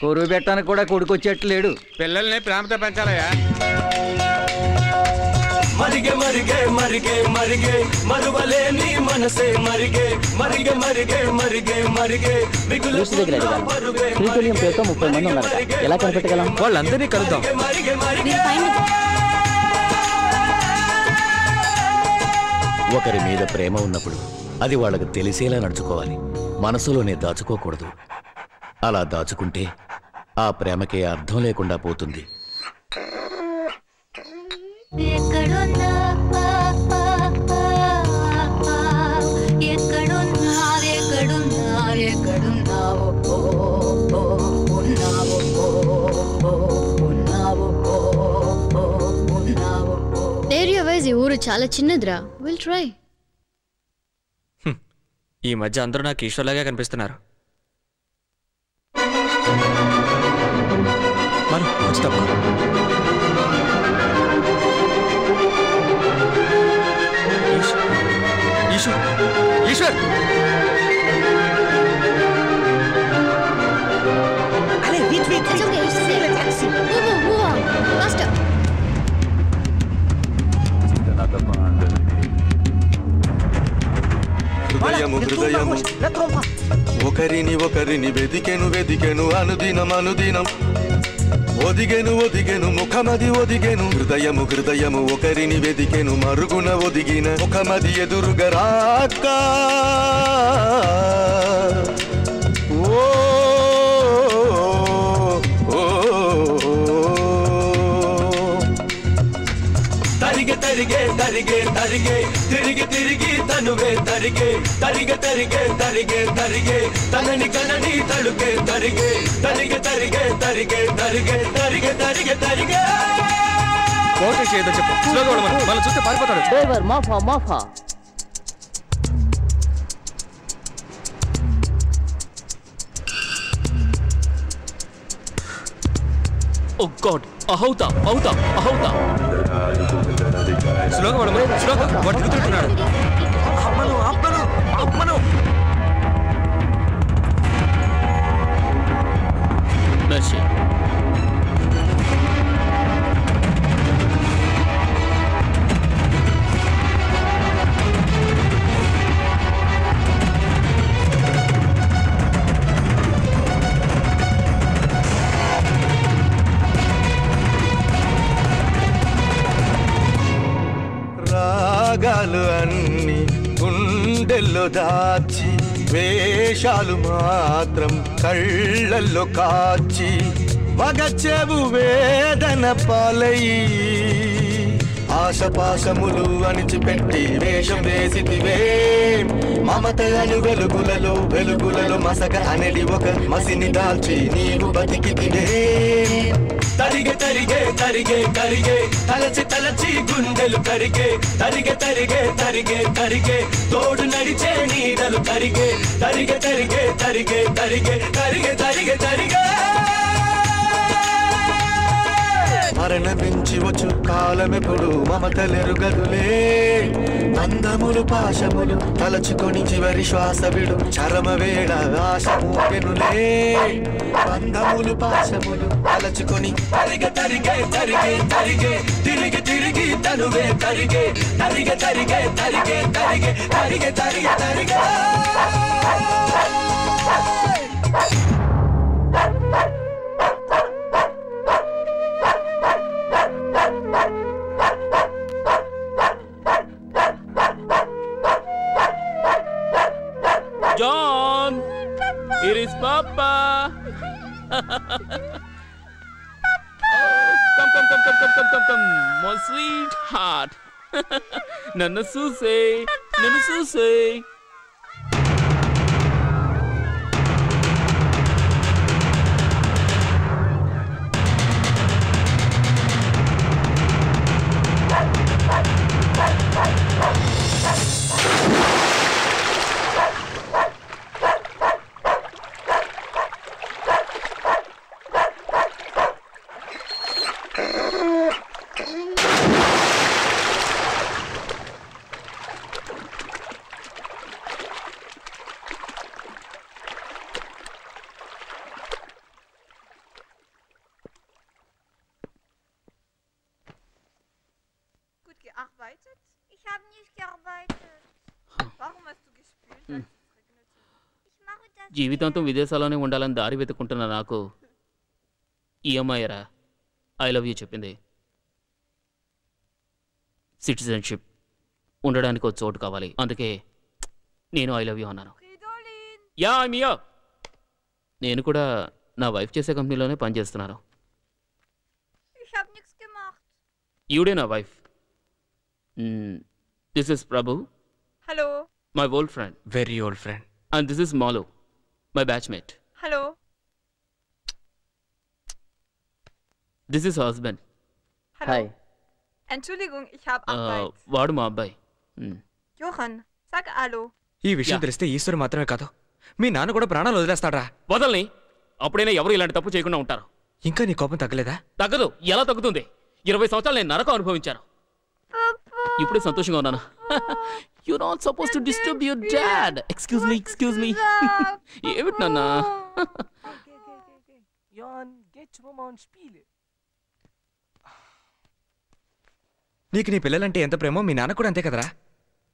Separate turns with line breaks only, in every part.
కొరువు పెట్టడానికి కూడా కొడుకొచ్చేట్లు లేడు.
పిల్లల్ని ప్రేమతో పెంచాలయ్యా.
మరిగే మరిగే మరిగే మరిగే మరువలేని మనసే మరిగే మరిగే మరిగే మరిగే మరిగే
శ్రీశైలం పేరుతో 30 మంది ఉన్నారు. ఎలా కనిపెట్టగలం?
వాళ్ళందరినీ కలుద్దాం.
ఒకరి మీద ప్రేమ ఉన్నప్పుడు అది వాళ్ళకి తెలిసేలా నడుచుకోవాలి. మనసులోనే దాచుకోకూడదు. అలా దాచుకుంటే ఆ ప్రేమకే అర్థం లేకుండా పోతుంది.
ఏరియా వైజ్ ఈ ఊరు చాలా చిన్నదిరా. Will try.
ఈ మధ్య అందరూ నాకు ఈశ్వర్లాగా కనిపిస్తున్నారు. మనం వచ్చేటప్పుడు ఈశ్వర్ ఈశ్వర్
అరే wait wait. It's okay. It's safe. Taxi. Move on. Faster.
హృదయము హృదయము ఒకరిని ఒకరిని వెదికెను వెదికెను అనుదినం అనుదినం ఒదిగెను ఒదిగెను ముఖమది ఒదిగెను హృదయము హృదయము ఒకరిని వెదికెను మరుగున ఒదిగిన ముఖమది ఎదురుగా రాక తరిగే తరిగే తరిగే తరిగే తిరిగి తిరిగి తనువే తరిగే తరిగే తరిగే తరిగే తరిగే తనని కనని తడుకే తరిగే తరిగే తరిగే తరిగే తరిగే తరిగే తరిగే తరిగే
ఓకే చేయదో చెప్పు. స్లోగా వెళ్ళమను. మనం చూస్తే పారిపోతాడు.
డ్రైవర్ మాఫా మాఫా.
ఓ గాడ్. అహౌతా అవుతా అహౌతా. స్లోగా వెళ్ళమను. స్లోగా. వాడు తిరుగుతున్నాడు. అమ్మను అమ్మను అమ్మను. మెర్సీ.
రాగాలు అన్ని గుండెల్లో దాచి వేషాలు మాత్రం కళ్ళల్లో కాచి మగచెవు వేదన పాలయి ఆశపాశములు అణిచిపెట్టి వేషం వేసితివే మమత అను వెలుగులలో వెలుగులలో మసక అనడి ఒక మసిని దాల్చి నీవు బతికితివే తరిగే తరిగే తరిగే తరిగే తలచి తలచి గుండెలు తరిగే తరిగే తరిగే తరిగే తరిగే తోడు నడిచే నీడలు తరిగే తరిగే తరిగే తరిగే తరిగే తరిగే తరిగే తరిగే మరణమించి వచ్చు కాలమెప్పుడు మమతలెరుగదులే బంధములు పాశములు తలచుకొని చివరి శ్వాస విడు చరమ వేళ ఆశ మూపెనులే బంధములు పాశములు తలచుకొని తరిగే తరిగే తరిగే తరిగే తిరిగి తిరిగి తనువే తరిగే తరిగే తరిగే తరిగే తరిగే తరిగే తరిగే తరిగే
John, here is Papa. Come, my sweetheart. Nana Susie.
gearbeitet? Ich habe nicht gearbeitet. Warum hast du gespielt? Ich mache das.
జీవితాంతం విదేశాల్లోనే ఉండాలని దారి వెతుకుంటున్న నాకు ఈ అమ్మాయిరా ఐ లవ్ యూ చెప్పింది. సిటిజన్షిప్ ఉండడానికి ఒక చోటు కావాలి, అందుకే నేను ఐ లవ్ యూ అన్నాను. యా మియా, నేను కూడా నా వైఫ్ చేసే కంపెనీలోనే పనిచేస్తున్నాను.
Ich habe nichts gemacht.
ఈవిడే నా wife. This is Prabhu.
Hallo.
My old friend.
Very old friend.
And this is Malu, my batchmate.
Hallo.
This is husband.
Hallo.
Hi.
Entschuldigung, ich habe Arbeit.
వాడు మా అబ్బాయి.
Johann, sag Hallo.
ఈ విషయం తెలిస్తే ఈశ్వరు మాత్రమే కాదు, మీ నాన్న కూడా ప్రాణాలు వదిలేస్తాడా?
వదల్ని, అప్పుడైనా ఎవరు ఇలాంటి తప్పు చేయకుండా ఉంటారు.
ఇంకా నీ కోపం తగ్గలేదా?
తగ్గదు. ఎలా తగ్గుతుంది? 20 సంవత్సరాలు నేను నరకం అనుభవించాను. ఇప్పుడే సంతోషంగా ఉన్నాను. You're not supposed to disturb your dad. Excuse me. ఏమిటి నాన్న?
నీకు నీ పిల్లలంటే ఎంత ప్రేమో మీ నాన్న కూడా అంతే కదరా.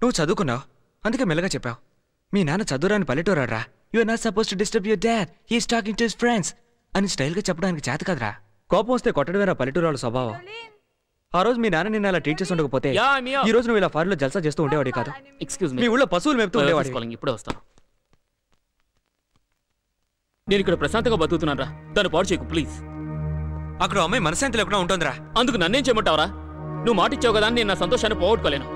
నువ్వు చదువుకున్నావు, అందుకే మెల్లగా చెప్పావు. మీ నాన్న చదువురాని పల్లెటూరాడ్రా. You are not suppose to disturb your dad, he is talking to his friends అని స్టైల్గా చెప్పడానికి చేత కదరా. కోపం వస్తే కొట్టడమేరా పల్లెటూరాల స్వభావం. ఆ రోజు మీ నాన్న నిన్న అలా ట్రీట్ చేసి ఉండకపోతే ఈ రోజు నువ్వు ఇలా ఫారిన్లో జల్సా చేస్తూ ఉండేవాడి కాదు.
ఎక్స్క్యూజ్
మీ ఊళ్ళో పశువులు మేపుతూ ఉండేవాడి.
ఇప్పుడే వస్తాను. నేను ఇక్కడ ప్రశాంతంగా బతుకుతున్నాను రా, దాన్ని పాడు చేయకు ప్లీజ్.
అక్కడ అమ్మాయి మనశాంతి లేకుండా ఉంటుందిరా.
అందుకు నన్నేం చేయమంటావరా? నువ్వు మాటిచ్చావు కదా, నేను నా సంతోషాన్ని పోగొట్టుకోలేను.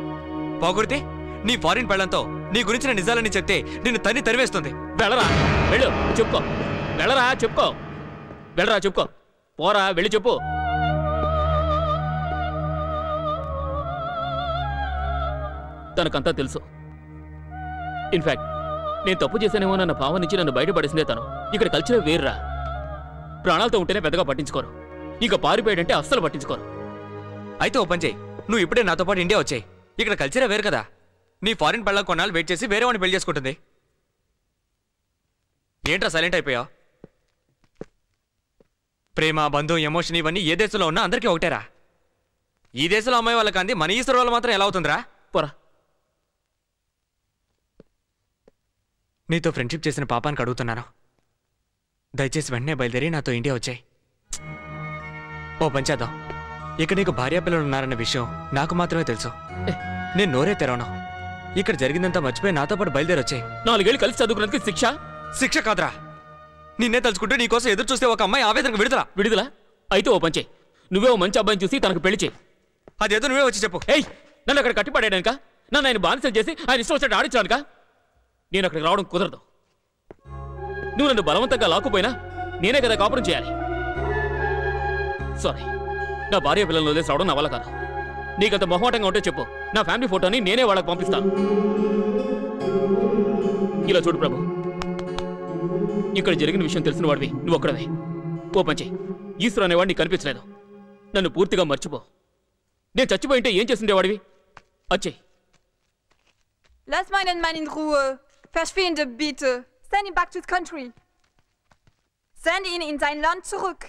పోగొడితే నీ ఫారిన్ పెళ్లంతో నీ గురించిన నిజాలని చెప్తే నిన్ను తరివేస్తుంది.
వెళ్ళరా, వెళ్ళు, చెప్పుకో. వెళ్ళరా, చెప్పుకో. వెళ్ళరా, చెప్పుకో. పోరా, వెళ్ళి చెప్పు. తనకంతా తెలుసు. ఇన్ఫాక్ట్ నేను తప్పు చేశానేమో నన్న భావం నుంచి నన్ను బయటపడేసిందే తను. ఇక్కడ కల్చరే వేర్రా. ప్రాణాలతో ఉంటేనే పెద్దగా పట్టించుకోరు, ఇక పారిపోయాడంటే అస్సలు పట్టించుకోరు.
అయితే ఓ పని చేయి, నువ్వు ఇప్పుడే నాతో పాటు ఇండియా వచ్చాయి. ఇక్కడ కల్చరే వేరు కదా. నీ ఫారిన్ పెళ్ళ కొన్నాళ్ళు వెయిట్ చేసి వేరే వాడిని పెళ్లి చేసుకుంటుంది. ఏంట్రా సైలెంట్ అయిపోయావు? ప్రేమ, బంధం, ఎమోషన్ ఇవన్నీ ఏ దేశంలో ఉన్నా అందరికీ ఒకటేరా. ఈ దేశంలో అమ్మాయి వాళ్ళకి అంది, మన ఈశ్వరు వాళ్ళు మాత్రం ఎలా అవుతుందిరా?
పోరా.
నీతో ఫ్రెండ్షిప్ చేసిన పాపానికి అడుగుతున్నాను, దయచేసి వెంటనే బయలుదేరి నాతో ఇండియా వచ్చాయి. ఓ పని చేద్దాం, ఇక్కడ నీకు భార్యాపిల్లలు ఉన్నారన్న విషయం నాకు మాత్రమే తెలుసు. నేను నోరే తెరవను. ఇక్కడ జరిగిందంతా మర్చిపోయి నాతో పాటు బయలుదేరి వచ్చాయి.
4 ఏళ్ళు కలిసి చదువుకున్నందుకు శిక్ష?
శిక్ష కాదురా, నిన్నే తలుచుకుంటే నీకోసం ఎదురు చూస్తే ఒక అమ్మాయి ఆవేదనకు విడుదల.
అయితే ఓ పంచే, నువ్వే ఓ మంచి అబ్బాయిని చూసి తనకు పెళ్లి చేయి.
అదేదో నువ్వే వచ్చి చెప్పు.
ఏయ్, నన్ను అక్కడ కట్టిపడేయడానిక? నన్ను ఆయన బానిసం చేసి ఆయన ఇష్టం వచ్చినట్టు ఆడించడానిక? నేను అక్కడికి రావడం కుదరదు. నువ్వు నన్ను బలవంతంగా లాక్కుపోయినా నేనే కదా కాపురం చేయాలి. సారీ, నా భార్య పిల్లలను వదిలేసి రావడం నా వల్ల కాదు. నీకంత మొహమాటంగా ఉంటే చెప్పు, నా ఫ్యామిలీ ఫోటోని నేనే వాళ్ళకి పంపిస్తాను. ఇలా చూడు ప్రభు, ఇక్కడ జరిగిన విషయం తెలిసిన వాడివి నువ్వు ఒక్కడవే. ఓ పంచే, ఈశ్వరు అనేవాడు నీకు కనిపించలేదు. నన్ను పూర్తిగా మర్చిపో. నేను చచ్చిపోయింటే ఏం చేస్తుండేవాడివి? అచ్చే.
Lass meinen Mann in Ruhe. Verschwinde bitte. Send ihn back to the country. Send ihn in sein Land zurück.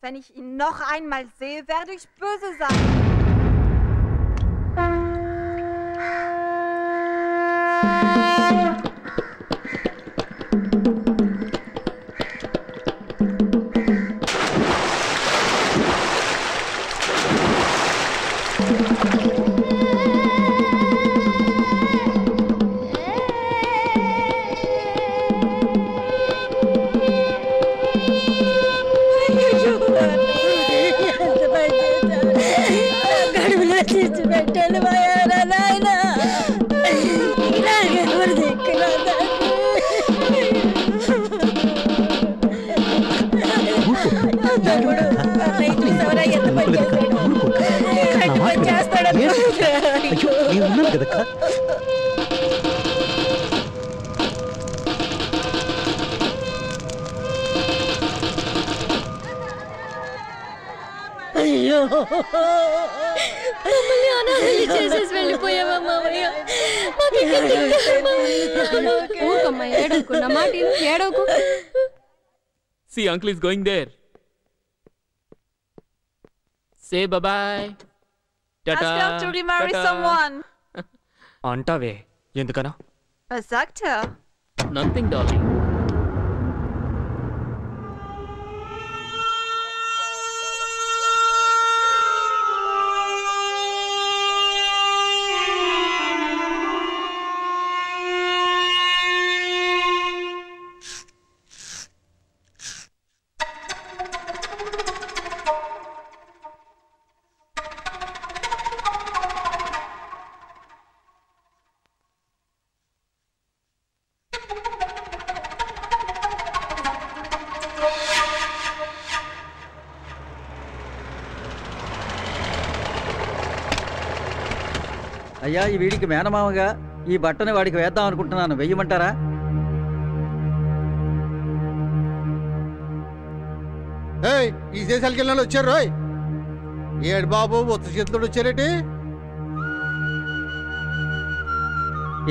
Wenn ich ihn noch einmal sehe, werde ich böse sein.
మమ్మల్ని అనాథలు చేసేసి వెళ్ళిపోయావా మామయ్య? ఊరుకోమ్మా, ఏడవకు. నా మాట ఏడవకు.
See, uncle is going there. Say bye-bye.
Ask her to remarry someone.
అంటావే ఎందుకనో?
Was sagt er?
Nothing, darling.
అయ్యా ఈ వీడికి మేనమామగా ఈ బట్టని వాడికి వేద్దాం అనుకుంటున్నాను, వెయ్యమంటారా?
ఈ దేశాలకి వెళ్ళిన వచ్చారు రోయ్. ఏడు బాబు ఉత్త చేతులు వచ్చారేటి?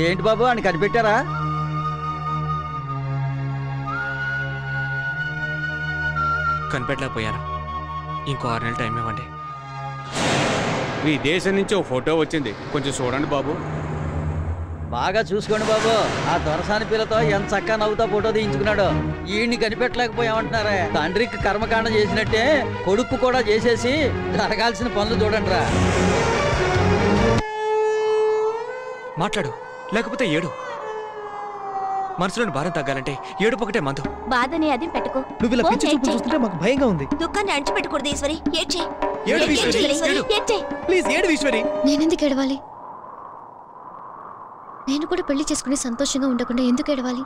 ఏంటి బాబు అని కనిపెట్టారా?
కనిపెట్టలేకపోయాను. ఇంకో 6 నెలలు టైం ఇవ్వండి.
మీ దేశం నుంచి ఓ ఫోటో వచ్చింది, కొంచెం చూడండి బాబు.
బాగా చూసుకోండి బాబు, ఆ దొరసాని పిల్లతో ఎంత చక్కగా నవ్వుతా ఫోటో తీయించుకున్నాడు. ఈయన్ని కనిపెట్టలేకపోయామంటున్నారే. తండ్రికి కర్మకాండ చేసినట్టే కొడుకు కూడా చేసేసి జరగాల్సిన పనులు చూడండి రా.
మాట్లాడు, లేకపోతే ఏడు. మనసులోని భారం తగ్గాలంటే ఏడుపు ఒకటే మందు.
బాధని అది పెట్టుకో.
నువ్వు ఇలా పిచ్చి చూపులు చూస్తుంటే మాకు భయంగా ఉంది.
దుఃఖాన్ని అణిచిపెట్టకూడదు ఈశ్వరి. ఏడ్చే
ప్లీజ్ ఏడు ఈశ్వరి.
నేనెందుకు ఏడవాలి? నేను కూడా పెళ్లి చేసుకుని సంతోషంగా ఉండకుండా ఎందుకు ఏడవాలి?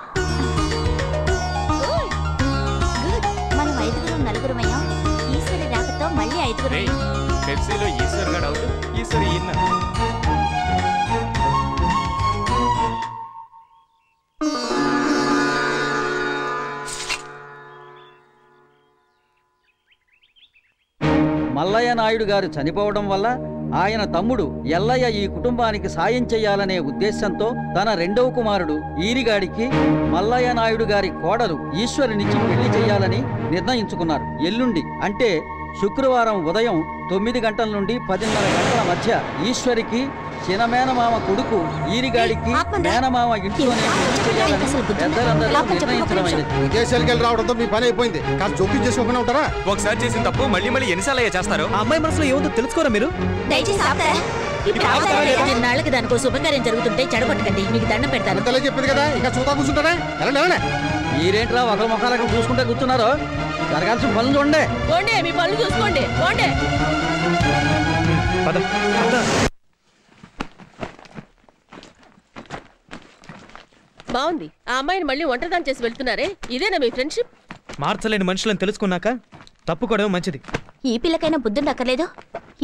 మనం 5 నలుగురమయ్యాం. ఈశ్వరి రాకతో మళ్ళీ 5.
పెప్సీలో ఈశ్వర్ గాడు అవుట్, ఈశ్వరి ఇన్న.
మల్లయ్య నాయుడు గారు చనిపోవడం వల్ల ఆయన తమ్ముడు ఎల్లయ్య ఈ కుటుంబానికి సాయం చేయాలనే ఉద్దేశంతో తన 2వ కుమారుడు ఈరిగాడికి మల్లయ్య నాయుడు గారి కోడలు ఈశ్వరినిచ్చి పెళ్లి చేయాలని నిర్ణయించుకున్నారు. ఎల్లుండి అంటే శుక్రవారం ఉదయం 9 గంటల నుండి 10:30 గంటల మధ్య ఈశ్వరికి చినమేనమామ కొడుకు ఈరిగాడికి మేనమామ ఇంట్లోనే పెళ్లి చేయాలని పెద్దలందరూ నిర్ణయించడమైనది.
విదేశాలకు వెళ్ళి రావడంతో మీ పని అయిపోయింది. కాస్త జోక్యం చేసుకోకుండా ఉంటారా?
ఒకసారి చేసిన తప్పు మళ్ళీ మళ్ళీ ఎన్నిసార్లు చేస్తారు?
ఆ అమ్మాయి మనసులో ఏముందో తెలుసుకోరా మీరు?
నాళ్ళకి దానికో శుభకార్యం జరుగుతుంటే చెడగొట్టకండి. మీకు దండం పెడతాను.
చెప్పింది కదా, ఇంకా చూద్దా కూర్చుంటారా?
మీరేంట్రా ఒకరి ముఖాలకు చూసుకుంటే కూర్చున్నారు? జరగాల్సిన పనులు చూడండి.
మీ పనులు చూసుకోండి.
బాగుంది. ఆ అమ్మాయిని మళ్ళీ ఒంటరిదాన్ని చేసి వెళ్తున్నారే, ఇదేనా మీ ఫ్రెండ్షిప్?
మార్చలేని మనుషులను తెలుసుకున్నాక తప్పుకోవడం మంచిది.
ఈ పిల్లకైనా బుద్ధుండక్కర్లేదు.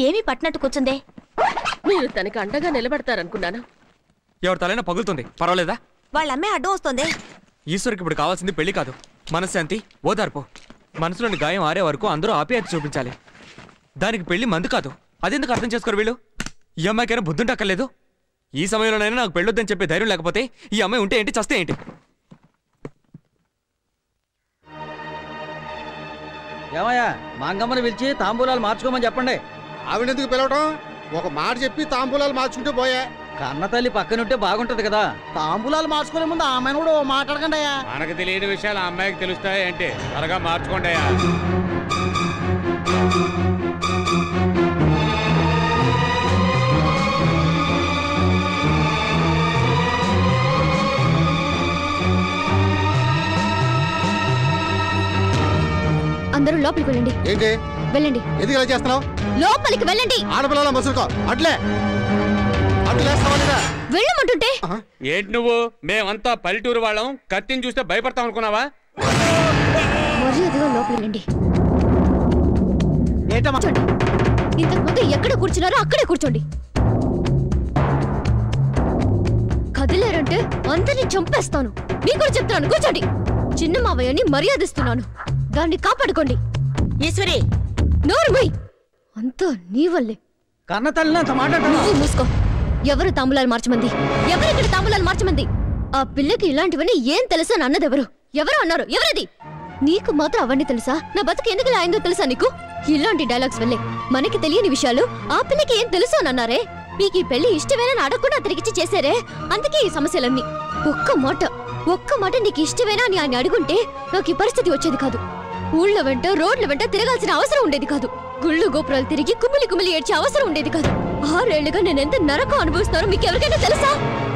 ఏమీ పట్టినట్టు కూర్చుందే.
మీరు తనకి అండగా నిలబడతారనుకున్నాను.
ఎవరి తలైనా పగులుతుంది, పర్వాలేదా?
వాళ్ళ అమ్మాయి అడ్డం వస్తుంది.
ఈశ్వరికి ఇప్పుడు కావాల్సింది పెళ్లి కాదు, మనశ్శాంతి, ఓదార్పు. మనసులోని గాయం ఆరే వరకు అందరూ ఆప్యాయత చూపించాలి. దానికి పెళ్లి మందు కాదు. అదెందుకు అర్థం చేసుకోరు వీళ్ళు? ఈ అమ్మాయికైనా బుద్ధుంటక్కర్లేదు. ఈ సమయంలోనైనా నాకు పెళ్ళొద్దని చెప్పే ధైర్యం లేకపోతే ఈ అమ్మాయి ఉంటే ఏంటి, చస్తే ఏంటి?
ఏమయ్యా, మాంగమ్మని పిలిచి తాంబూలాలు మార్చుకోమని చెప్పండి.
ఆవిడెందుకు పిలవటం? ఒక మాట చెప్పి తాంబూలాలు మార్చుకుంటే పోయా.
కన్న తల్లి పక్కనుంటే బాగుంటది కదా.
తాంబూలాలు మార్చుకునే ముందు ఆమెను కూడా మాట్లాడకండి అయ్యా.
మనకు తెలియని విషయాలు ఆ అమ్మాయికి తెలుస్తాయి అంటే త్వరగా మార్చుకోండి అయ్యా.
అందరూ లోపలికి వెళ్ళండి.
ఏంటి
వెళ్ళండి.
ఎందుకు ఇలా చేస్తున్నావు?
లోపలికి వెళ్ళండి.
ఆడపిల్లల మసులుకో. అట్లే
వెళ్ళమంటుంటే
ఏంటి నువ్వు? మేమంతా పల్లెటూరు వాళ్ళం, కత్తిని చూస్తే భయపడతాం అనుకున్నావా?
మర్యాదగా లోపలికి వెళ్ళండి. ఇంతకు ముందు ఎక్కడ కూర్చున్నారో అక్కడే కూర్చోండి. కదిలేరంటే అందరినీ చంపేస్తాను. మీకు కూడా చెప్తున్నాను, కూర్చోండి. చిన్న మావయ్యని మర్యాదిస్తున్నాను, దాన్ని కాపాడుకోండి. ఈశ్వరి నోరుమై, అంతా నీ వల్లే.
కన్న తల్లిని అంత మాట్లాడుతున్నావు.
మూసుకో. ఎవరు తాంబూలాలు మార్చమంది? ఎవరిక్కడ తాంబూలాలు మార్చమంది? ఆ పిల్లకి ఇలాంటివన్నీ ఏం తెలుసా అని అన్నదెవరు? ఎవరు అన్నారు? ఎవరది? నీకు మాత్రం అవన్నీ తెలుసా? నా బతుకు ఎందుకు ఇలా అయిందో తెలుసా నీకు? ఇలాంటి డైలాగ్స్ వల్లే మనకి తెలియని విషయాలు ఆ పిల్లకి ఏం తెలుసు అని అన్నారే. మీకు ఈ పెళ్లి ఇష్టమేనా అడగకుండా తిరిగిచ్చి చేశారే, అందుకే ఈ సమస్యలన్నీ. ఒక్క మాట నీకు ఇష్టమేనా అని ఆయన అడుగుంటే నాకు ఈ పరిస్థితి వచ్చేది కాదు. ఊళ్ళ వెంట రోడ్ల వెంట తిరగాల్సిన అవసరం ఉండేది కాదు. గుళ్ళు గోపురాలు తిరిగి కుమిలి ఏడ్చే అవసరం ఉండేది కాదు. 6 ఏళ్లుగా నేను ఎంత నరకం అనుభవిస్తున్నానో మీకు ఎవరికైనా తెలుసా?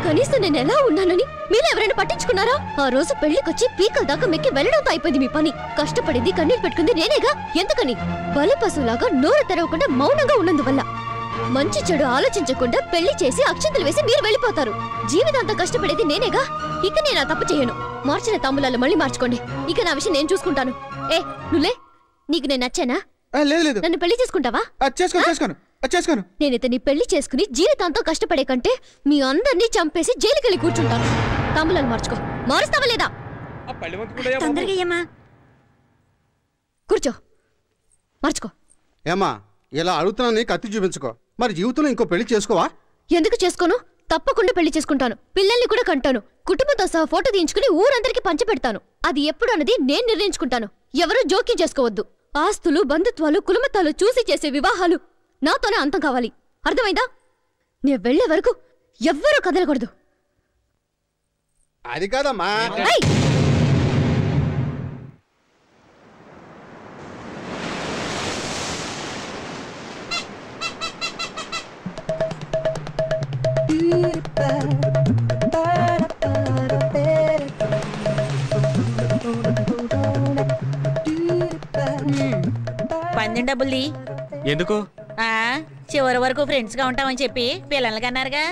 కనీసం నేను ఎలా ఉన్నానని మీరు ఎవరైనా పట్టించుకున్నారా? ఆ రోజు పెళ్లికొచ్చి పీకల దాకా మెక్కి వెళ్ళడంతో అయిపోయింది మీ పని. కష్టపడింది కన్నీరు పెట్టుకుంది నేనేగా. ఎందుకని? బలి పశువులాగా నోరు తెరవకుండా మౌనంగా ఉన్నందువల్ల. మంచి చెడు ఆలోచించకుండా పెళ్లి చేసి అక్షంతలు వేసి మీరు వెళ్ళిపోతారు. జీవితాంతం కష్టపడేది నేనేగా. ఇక నేను ఆ తప్పు చేయను. మార్చిన తాంబూలాలు మళ్ళీ మార్చుకోండి. ఇక నా విషయం నేను చూసుకుంటాను. నువ్వులే, నీకు నేను నచ్చానా?
లేదు.
నన్ను పెళ్లి చేసుకుంటావా?
చేసుకోను.
నేను ఇతన్ని పెళ్లి చేసుకుని జీవితాంతం కష్టపడే కంటే మీ అందరినీ చంపేసి జైలుకెళ్ళి కూర్చుంటాను. తాంబూలాలు మార్చుకో. మారుస్తావా లేదా? కూర్చో, మార్చుకో.
ఏమా ఇలా అడుగుతున్నాను, కత్తి చూపించుకో. మరి జీవితంలో ఇంకో పెళ్లి చేసుకోవా?
ఎందుకు చేసుకోను? తప్పకుండా పెళ్లి చేసుకుంటాను. పిల్లల్ని కూడా కంటాను. కుటుంబంతో సహా ఫోటో తీయించుకుని ఊరందరికీ పంచిపెడతాను. అది ఎప్పుడు అన్నది నేను నిర్ణయించుకుంటాను. ఎవరూ జోక్యం చేసుకోవద్దు. ఆస్తులు, బంధుత్వాలు, కులమతాలు చూసి చేసే వివాహాలు నాతోనే అంతం కావాలి. అర్థమైందా? నేను వెళ్లే వరకు ఎవ్వరూ కదలకూడదు.
అది కాదమ్మా.
పందెం డబ్బుల్ది
ఎందుకు?
చివరి వరకు ఫ్రెండ్స్ గా ఉంటామని చెప్పి పిల్లలకి అన్నారుగా.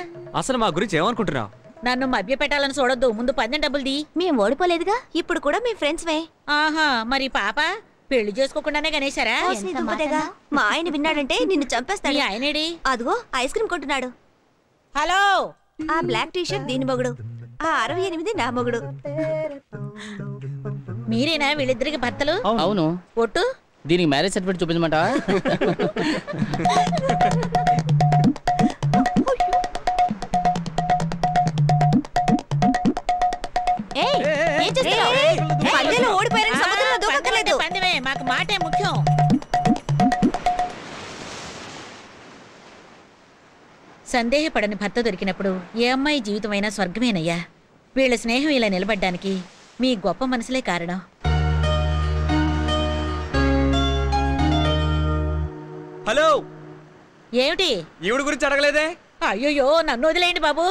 అసలు మా గురించి ఏమనుకుంటున్నావు?
నన్ను మభ్య పెట్టాలని చూడొద్దు. ముందు పందెం డబ్బుల్ది.
మేము ఓడిపోలేదుగా, ఇప్పుడు కూడా మీ ఫ్రెండ్స్వే.
ఆహా, మరి పాప పెళ్లి చేసుకోకుండానే గణేశారా?
మా ఆయన విన్నాడంటే నిన్ను చంపేస్తాడు.
ఆయనేడి?
అదిగో ఐస్ క్రీమ్ కొంటున్నాడు.
హలో,
ఆ బ్లాక్ టీ షర్ట్ దీని మొగుడు, ఆ 68 నా మొగుడు.
మీరేనా వీళ్ళిద్దరికి భర్తలు?
అవును.
ఒట్టు
దీనికి మ్యారేజ్ సర్టిఫికేట్ చూపించమంటావా?
ఓడిపోయారని సముద్రంలో దూకక్కర్లేదు.
పందెమే మాకు మాటే ముఖ్యం. సందేహపడని భర్త దొరికినప్పుడు ఏ అమ్మాయి జీవితమైనా స్వర్గమేనయ్యా. వీళ్ళ స్నేహం ఇలా నిలబడ్డానికి మీ గొప్ప మనసులే కారణం.
హలో,
ఏమిటి?
ఈవిడ గురించి అడగలేదే?
అయ్యో, నన్ను వదిలేయండి బాబు.